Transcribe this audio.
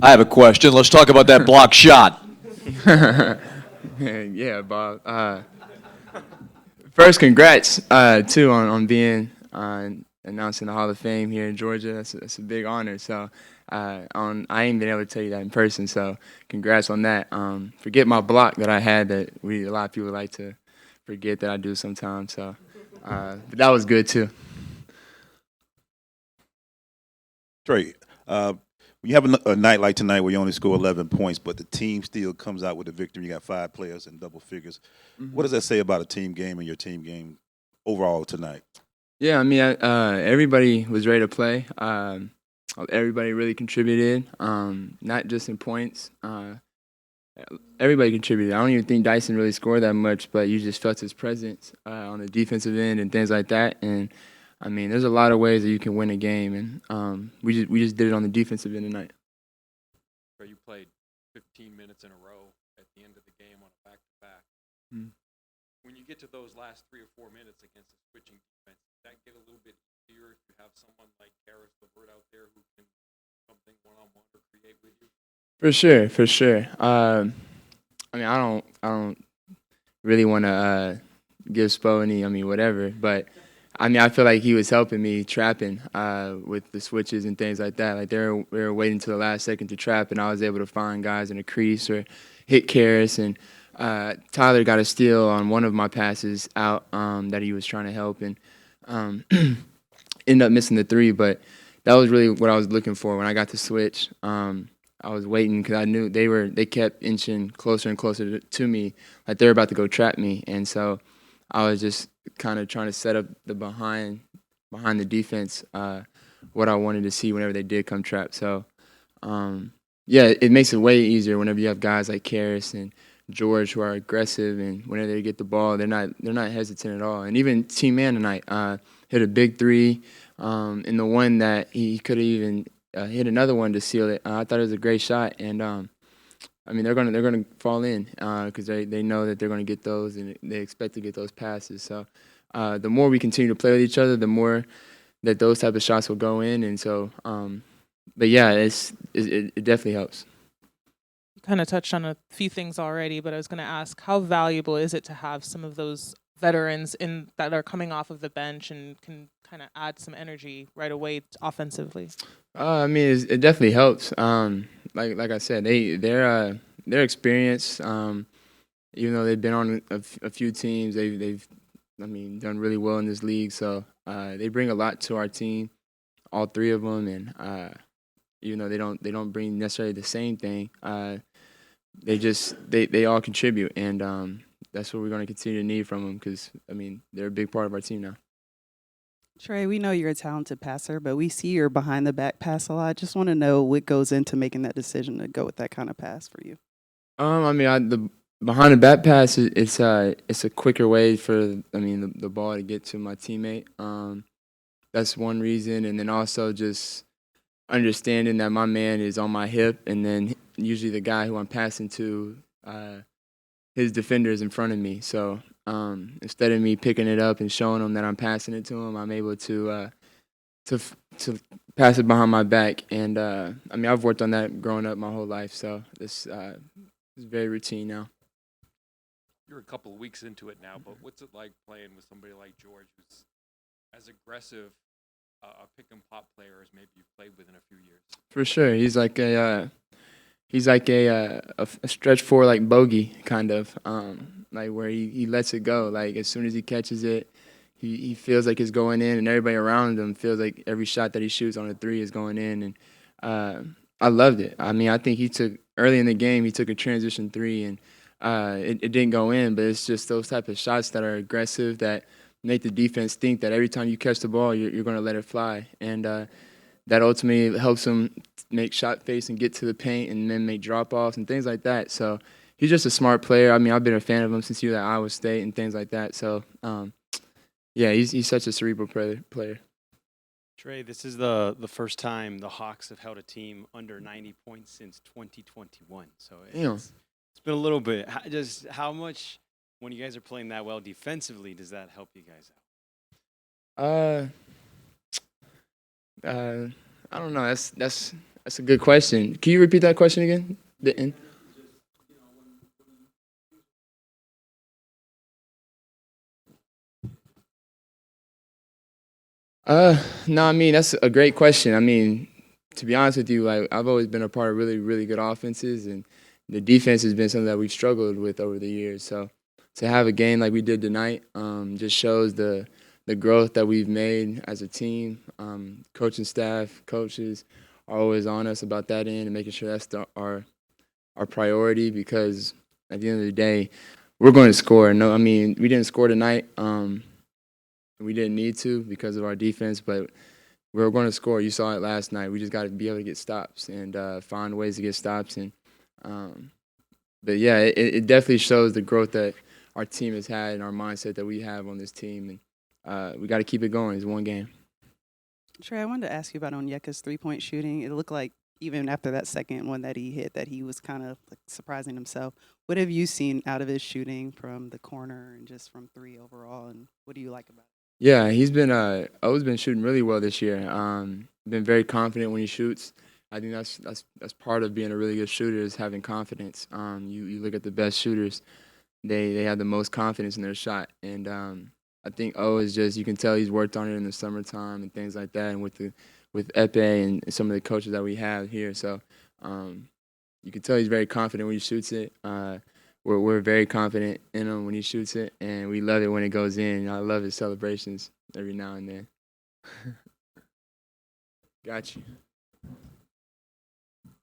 I have a question. Let's talk about that block shot. Yeah, Bob. First, congrats too on being announced in the Hall of Fame here in Georgia. That's a big honor. So, I ain't been able to tell you that in person. So, congrats on that. Forget my block that I had that a lot of people like to forget that I do sometimes. So, but that was good too. Trae, when you have a night like tonight where you only score 11 points, but the team still comes out with a victory, you got 5 players in double figures. What does that say about a team game and your team game overall tonight? Yeah, I mean, everybody was ready to play. Everybody really contributed, not just in points. Everybody contributed. I don't even think Dyson really scored that much, but you just felt his presence on the defensive end and things like that. And I mean, there's a lot of ways that you can win a game, and we just did it on the defensive end tonight. Where you played 15 minutes in a row at the end of the game on a back-to-back. Mm. When you get to those last 3 or 4 minutes against a switching defense, does that get a little bit easier if you have someone like Harris LeVert out there who can do something one-on-one or create with you? For sure, for sure. I mean, I don't really want to give Spo any, I mean, whatever, but I mean, I feel like he was helping me trapping with the switches and things like that. Like we were waiting till the last second to trap, and I was able to find guys in a crease or hit Karras, and Tyler got a steal on one of my passes out that he was trying to help, and ended up missing the three. But that was really what I was looking for when I got the switch. I was waiting because I knew they kept inching closer and closer to me, like they were about to go trap me, and so I was just kind of trying to set up the behind the defense, what I wanted to see whenever they did come trap. So, yeah, it makes it way easier whenever you have guys like Karras and George who are aggressive, and whenever they get the ball, they're not hesitant at all. And even T-Man tonight hit a big three, and the one that he could have even hit another one to seal it. I thought it was a great shot, and I mean, they're gonna fall in because they know that they're gonna get those, and they expect to get those passes. So the more we continue to play with each other, the more that those type of shots will go in. And so, but yeah, it definitely helps. You kind of touched on a few things already, but I was going to ask, how valuable is it to have some of those veterans in that are coming off of the bench and can kind of add some energy right away offensively? I mean, it definitely helps. Like I said, they're experienced. Even though they've been on a few teams, they've I mean done really well in this league. So they bring a lot to our team, all three of them, and even though they don't bring necessarily the same thing, they all contribute, and that's what we're going to continue to need from them because I mean they're a big part of our team now. Trae, we know you're a talented passer, but we see your behind the back pass a lot. Just want to know what goes into making that decision to go with that kind of pass for you. I mean, the behind the back pass it's a quicker way for the ball to get to my teammate. That's one reason, and then also just understanding that my man is on my hip, and then usually the guy who I'm passing to, his defender is in front of me. So instead of me picking it up and showing him that I'm passing it to him, I'm able to pass it behind my back. And I mean, I've worked on that growing up my whole life, so this is very routine now. You're a couple of weeks into it now, but what's it like playing with somebody like George who's as aggressive a pick and pop player as maybe you've played with in a few years? For sure, he's like a stretch four like bogey kind of, like where he lets it go. Like as soon as he catches it, he feels like it's going in, and everybody around him feels like every shot that he shoots on a three is going in. And I loved it. I mean, I think he took early in the game he took a transition three, and it didn't go in. But it's just those type of shots that are aggressive that make the defense think that every time you catch the ball, you're going to let it fly, and that ultimately helps him make shot face and get to the paint and then make drop-offs and things like that. So he's just a smart player. I mean, I've been a fan of him since he was at Iowa State and things like that. So, yeah, he's such a cerebral player. Trae, this is the first time the Hawks have held a team under 90 points since 2021. So it's been a little bit. How much, when you guys are playing that well defensively, does that help you guys out? I don't know. That's That's a good question. Can you repeat that question again? The end? No, I mean that's a great question. I mean, to be honest with you, like I've always been a part of really, really good offenses, and the defense has been something that we've struggled with over the years. So to have a game like we did tonight, just shows the growth that we've made as a team. Coaching staff, coaches are always on us about that end and making sure that's our priority, because at the end of the day, we're going to score. No, I mean we didn't score tonight. We didn't need to because of our defense, but we're going to score. You saw it last night. We just got to be able to get stops and find ways to get stops. And but yeah, it definitely shows the growth that our team has had and our mindset that we have on this team. And we got to keep it going. It's one game. Trae, I wanted to ask you about Onyeka's three-point shooting. It looked like even after that second one that he hit, that he was kind of like surprising himself. What have you seen out of his shooting from the corner and just from three overall, and what do you like about it? Yeah, he's been always been shooting really well this year. Been very confident when he shoots. I think that's part of being a really good shooter, is having confidence. You look at the best shooters, they have the most confidence in their shot, and I think is just, you can tell he's worked on it in the summertime and things like that, and with Epe and some of the coaches that we have here. So you can tell he's very confident when he shoots it. We're very confident in him when he shoots it, and we love it when it goes in. I love his celebrations every now and then. Got you.